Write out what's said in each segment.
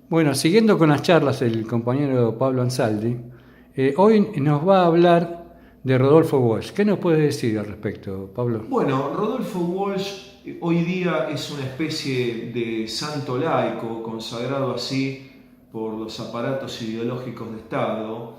Bueno, siguiendo con las charlas del compañero Pablo Ansaldi, hoy nos va a hablar de Rodolfo Walsh. ¿Qué nos puede decir al respecto, Pablo? Bueno, Rodolfo Walsh hoy día es una especie de santo laico, consagrado así por los aparatos ideológicos de Estado.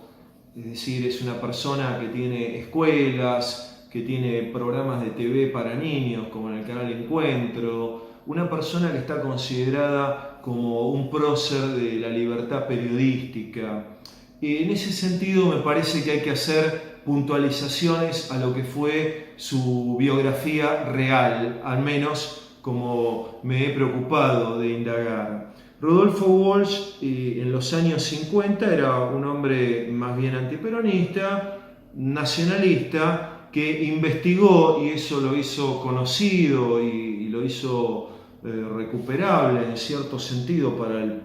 Es decir, es una persona que tiene escuelas, que tiene programas de TV para niños, como en el canal Encuentro, una persona que está considerada como un prócer de la libertad periodística. En ese sentido me parece que hay que hacer puntualizaciones a lo que fue su biografía real, al menos como me he preocupado de indagar. Rodolfo Walsh en los años 50 era un hombre más bien antiperonista, nacionalista, que investigó y eso lo hizo conocido y lo hizo recuperable en cierto sentido para el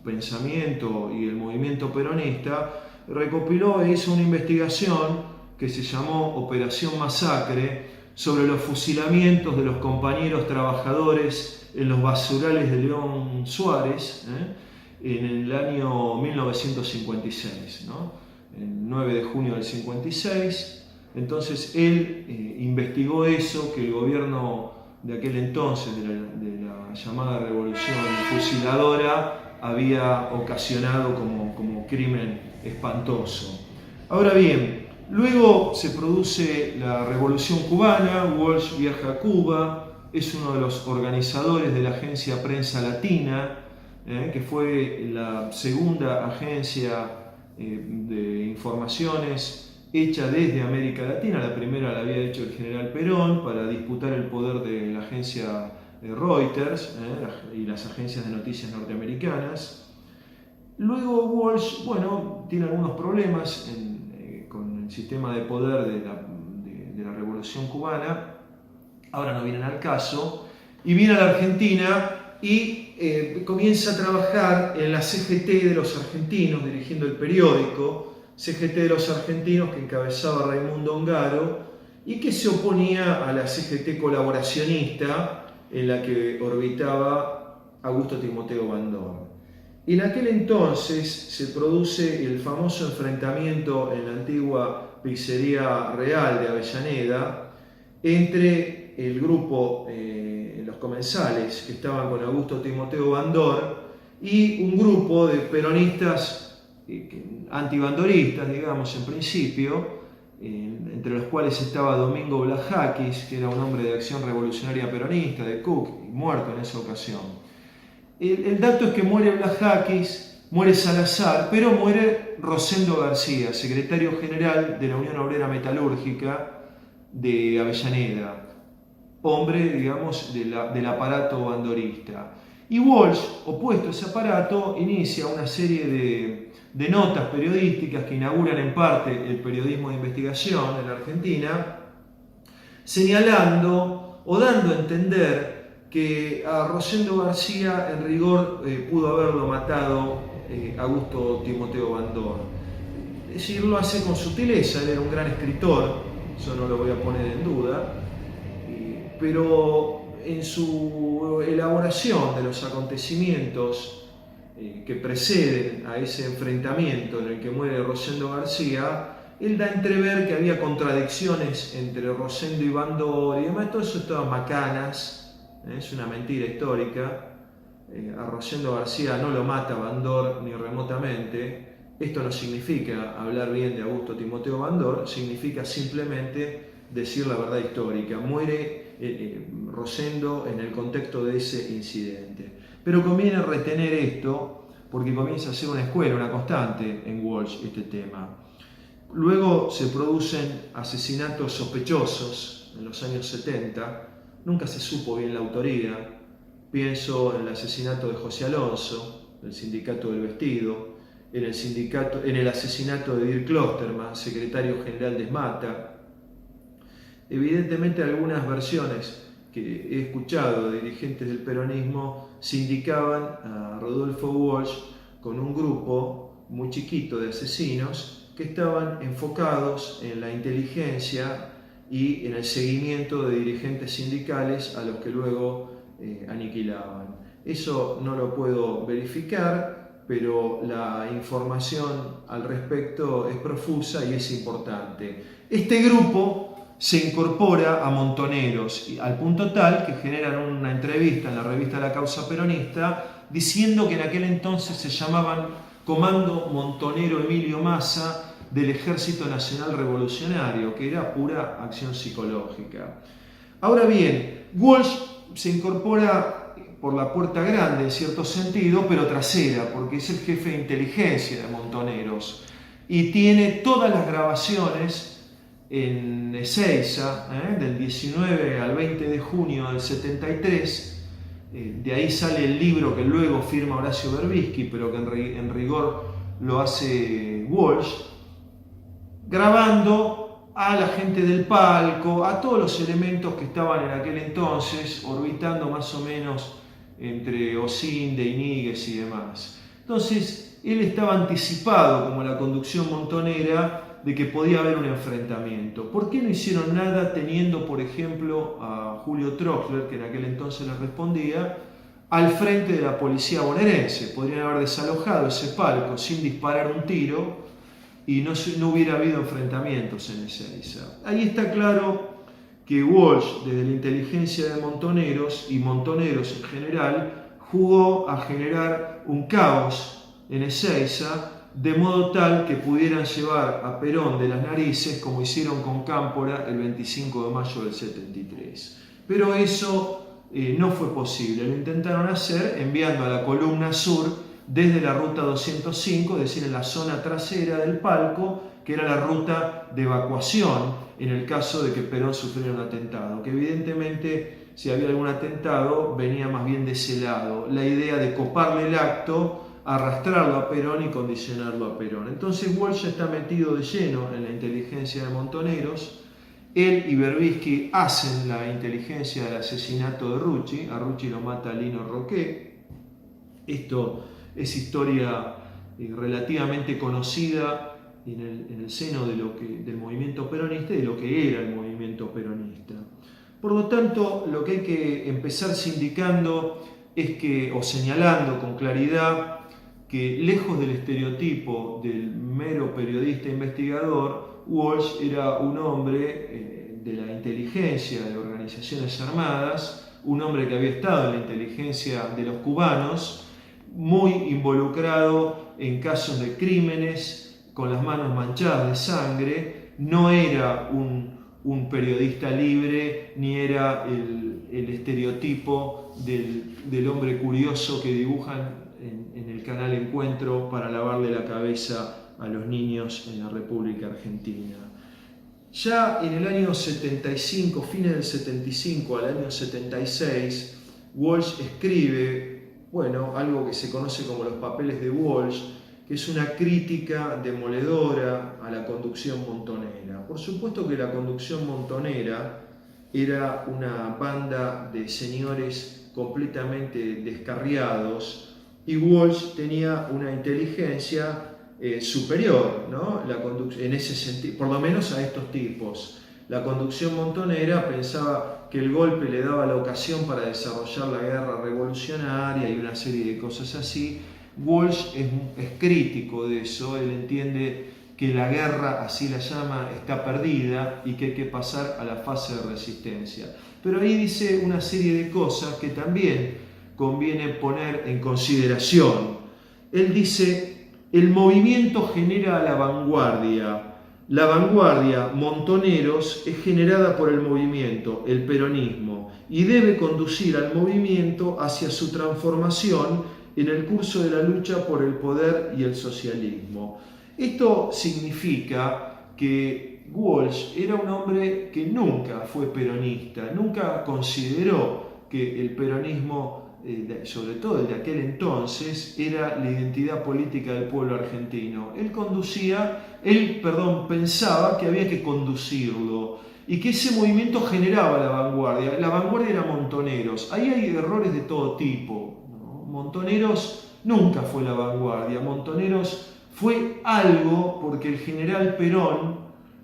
pensamiento y el movimiento peronista, recopiló e hizo una investigación que se llamó Operación Masacre sobre los fusilamientos de los compañeros trabajadores en los basurales de León Suárez en el año 1956, ¿no? El 9 de junio del 56. Entonces él investigó eso que el gobierno de aquel entonces, de la llamada revolución fusiladora, había ocasionado como crimen espantoso. Ahora bien, luego se produce la Revolución Cubana, Walsh viaja a Cuba, es uno de los organizadores de la agencia Prensa Latina, que fue la segunda agencia de informaciones hecha desde América Latina. La primera la había hecho el general Perón para disputar el poder de la agencia Reuters y las agencias de noticias norteamericanas. Luego Walsh, bueno, tiene algunos problemas con el sistema de poder de la Revolución Cubana, ahora no vienen al caso, y viene a la Argentina y comienza a trabajar en la CGT de los argentinos, dirigiendo el periódico CGT de los argentinos que encabezaba Raimundo Ongaro y que se oponía a la CGT colaboracionista en la que orbitaba Augusto Timoteo Bandor. En aquel entonces se produce el famoso enfrentamiento en la antigua pizzería real de Avellaneda entre el grupo, los comensales que estaban con Augusto Timoteo Bandor y un grupo de peronistas antibandoristas, digamos, en principio, entre los cuales estaba Domingo Blajakis, que era un hombre de Acción Revolucionaria Peronista, de Cook, muerto en esa ocasión. El dato es que muere Blajakis, muere Salazar, pero muere Rosendo García, secretario general de la Unión Obrera Metalúrgica de Avellaneda, hombre, digamos, del aparato bandorista. Y Walsh, opuesto a ese aparato, inicia una serie de notas periodísticas que inauguran en parte el periodismo de investigación en la Argentina, señalando o dando a entender que a Rosendo García en rigor pudo haberlo matado Augusto Timoteo Bandor. Es decir, lo hace con sutileza, él era un gran escritor, eso no lo voy a poner en duda, pero en su elaboración de los acontecimientos que preceden a ese enfrentamiento en el que muere Rosendo García, él da a entrever que había contradicciones entre Rosendo y Bandor y demás, todo eso es todas macanas, es una mentira histórica. A Rosendo García no lo mata Bandor ni remotamente. Esto no significa hablar bien de Augusto Timoteo Bandor, significa simplemente decir la verdad histórica. Muere Rosendo en el contexto de ese incidente. Pero conviene retener esto porque comienza a ser una escuela, una constante en Walsh este tema. Luego se producen asesinatos sospechosos en los años 70, nunca se supo bien la autoría. Pienso en el asesinato de José Alonso, del Sindicato del Vestido, en el asesinato de Dirk Klosterman, secretario general de SMATA. Evidentemente algunas versiones que he escuchado de dirigentes del peronismo sindicaban a Rodolfo Walsh con un grupo muy chiquito de asesinos que estaban enfocados en la inteligencia y en el seguimiento de dirigentes sindicales a los que luego aniquilaban. Eso no lo puedo verificar, pero la información al respecto es profusa y es importante. Este grupo se incorpora a Montoneros, al punto tal que generan una entrevista en la revista La Causa Peronista diciendo que en aquel entonces se llamaban Comando Montonero Emilio Massa del Ejército Nacional Revolucionario, que era pura acción psicológica. Ahora bien, Walsh se incorpora por la puerta grande en cierto sentido, pero trasera, porque es el jefe de inteligencia de Montoneros y tiene todas las grabaciones en Ezeiza, del 19 al 20 de junio del 73. De ahí sale el libro que luego firma Horacio Berbisky, pero que en rigor lo hace Walsh, grabando a la gente del palco, a todos los elementos que estaban en aquel entonces, orbitando más o menos entre Osinde, Iníguez y demás. Entonces, él estaba anticipado, como la conducción montonera, de que podía haber un enfrentamiento. ¿Por qué no hicieron nada teniendo, por ejemplo, a Julio Troxler, que en aquel entonces le respondía, al frente de la policía bonaerense? Podrían haber desalojado ese palco sin disparar un tiro y no hubiera habido enfrentamientos en Ezeiza. Ahí está claro que Walsh, desde la inteligencia de Montoneros y Montoneros en general, jugó a generar un caos en Ezeiza, de modo tal que pudieran llevar a Perón de las narices, como hicieron con Cámpora el 25 de mayo del 73. Pero eso no fue posible. Lo intentaron hacer enviando a la columna sur desde la ruta 205, es decir, en la zona trasera del palco, que era la ruta de evacuación en el caso de que Perón sufriera un atentado, que evidentemente si había algún atentado venía más bien de ese lado, la idea de coparle el acto, arrastrarlo a Perón y condicionarlo a Perón. Entonces Walsh está metido de lleno en la inteligencia de Montoneros. Él y Berbisky hacen la inteligencia del asesinato de Rucci. A Rucci lo mata Lino Roquet. Esto es historia relativamente conocida en el seno del movimiento peronista y de lo que era el movimiento peronista. Por lo tanto, lo que hay que empezar sindicando o señalando con claridad, que lejos del estereotipo del mero periodista investigador, Walsh era un hombre de la inteligencia de organizaciones armadas, un hombre que había estado en la inteligencia de los cubanos, muy involucrado en casos de crímenes, con las manos manchadas de sangre. No era un periodista libre, ni era el estereotipo del hombre curioso que dibujan en el canal Encuentro para lavarle la cabeza a los niños en la República Argentina. Ya en el año 75, fines del 75 al año 76, Walsh escribe, algo que se conoce como los papeles de Walsh, que es una crítica demoledora a la conducción montonera. Por supuesto que la conducción montonera era una banda de señores completamente descarriados, y Walsh tenía una inteligencia superior, ¿no? En ese sentido, por lo menos a estos tipos. La conducción montonera pensaba que el golpe le daba la ocasión para desarrollar la guerra revolucionaria y una serie de cosas así. Walsh es crítico de eso. Él entiende que la guerra, así la llama, está perdida y que hay que pasar a la fase de resistencia. Pero ahí dice una serie de cosas que también conviene poner en consideración. Él dice: el movimiento genera la vanguardia, Montoneros, es generada por el movimiento, el peronismo, y debe conducir al movimiento hacia su transformación en el curso de la lucha por el poder y el socialismo. Esto significa que Walsh era un hombre que nunca fue peronista, nunca consideró que el peronismo, sobre todo el de aquel entonces, era la identidad política del pueblo argentino. Él pensaba que había que conducirlo y que ese movimiento generaba la vanguardia. La vanguardia era Montoneros. Ahí hay errores de todo tipo, ¿no? Montoneros nunca fue la vanguardia. Montoneros fue algo porque el general Perón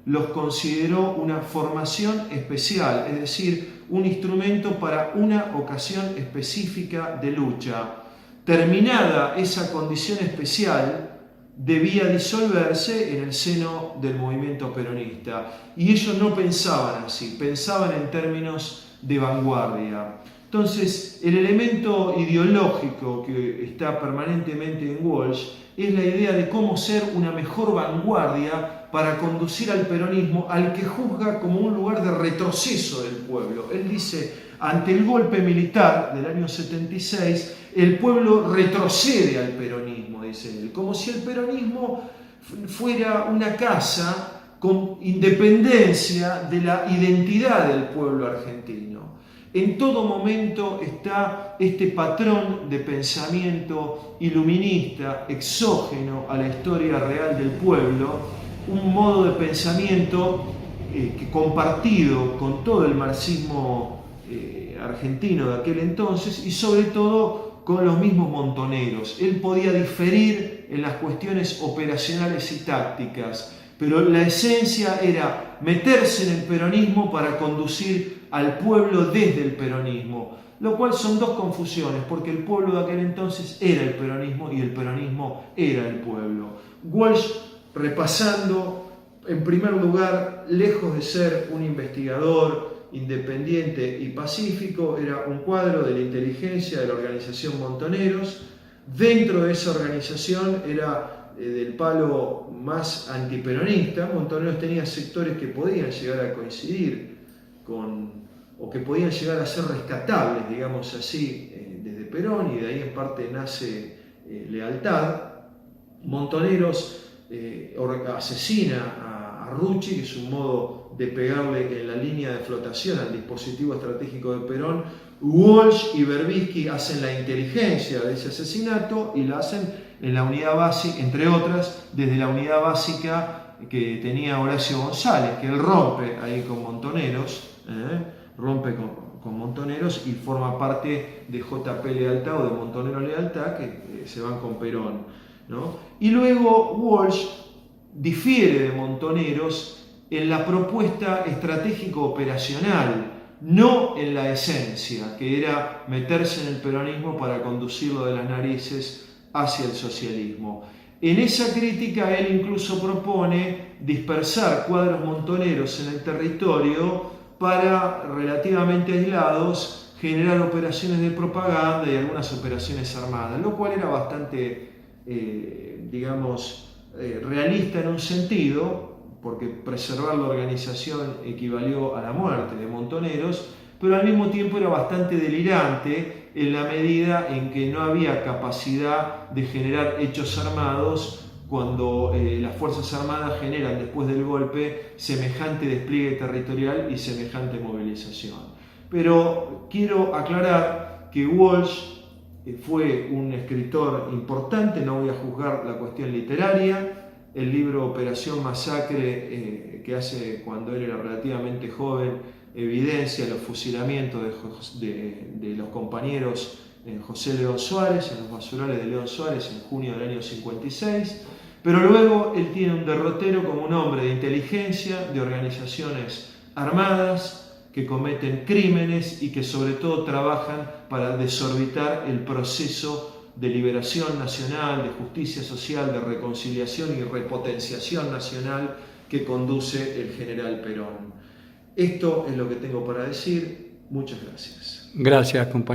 los consideró una formación especial, es decir, un instrumento para una ocasión específica de lucha. Terminada esa condición especial, debía disolverse en el seno del movimiento peronista. Y ellos no pensaban así, pensaban en términos de vanguardia. Entonces, el elemento ideológico que está permanentemente en Walsh es la idea de cómo ser una mejor vanguardia para conducir al peronismo, al que juzga como un lugar de retroceso del pueblo. Él dice, ante el golpe militar del año 76, el pueblo retrocede al peronismo, dice él, como si el peronismo fuera una casa con independencia de la identidad del pueblo argentino. En todo momento está este patrón de pensamiento iluminista, exógeno a la historia real del pueblo, un modo de pensamiento compartido con todo el marxismo argentino de aquel entonces y sobre todo con los mismos montoneros. Él podía diferir en las cuestiones operacionales y tácticas, pero la esencia era meterse en el peronismo para conducir al pueblo desde el peronismo, lo cual son dos confusiones, porque el pueblo de aquel entonces era el peronismo y el peronismo era el pueblo. Walsh, repasando, en primer lugar, lejos de ser un investigador independiente y pacífico, era un cuadro de la inteligencia de la organización Montoneros. Dentro de esa organización era del palo más antiperonista. Montoneros tenía sectores que podían llegar a coincidir o que podían llegar a ser rescatables, digamos así, desde Perón, y de ahí en parte nace Lealtad. Montoneros asesina a Rucci, que es un modo de pegarle en la línea de flotación al dispositivo estratégico de Perón. Walsh y Berbisky hacen la inteligencia de ese asesinato y la hacen en la unidad básica, entre otras, desde la unidad básica que tenía Horacio González, que él rompe ahí con Montoneros, con Montoneros y forma parte de JP Lealtad o de Montonero Lealtad, que se van con Perón, ¿no? Y luego Walsh difiere de Montoneros en la propuesta estratégico-operacional, no en la esencia, que era meterse en el peronismo para conducirlo de las narices hacia el socialismo. En esa crítica él incluso propone dispersar cuadros montoneros en el territorio para, relativamente aislados, generar operaciones de propaganda y algunas operaciones armadas, lo cual era bastante, realista en un sentido, porque preservar la organización equivalió a la muerte de Montoneros, pero al mismo tiempo era bastante delirante en la medida en que no había capacidad de generar hechos armados cuando las Fuerzas Armadas generan después del golpe semejante despliegue territorial y semejante movilización. Pero quiero aclarar que Walsh fue un escritor importante, no voy a juzgar la cuestión literaria. El libro Operación Masacre, que hace cuando él era relativamente joven, evidencia los fusilamientos de los compañeros José León Suárez, en los basurales de León Suárez en junio del año 56, pero luego él tiene un derrotero como un hombre de inteligencia, de organizaciones armadas, que cometen crímenes y que sobre todo trabajan para desorbitar el proceso de liberación nacional, de justicia social, de reconciliación y repotenciación nacional que conduce el general Perón. Esto es lo que tengo para decir. Muchas gracias. Gracias, compañero.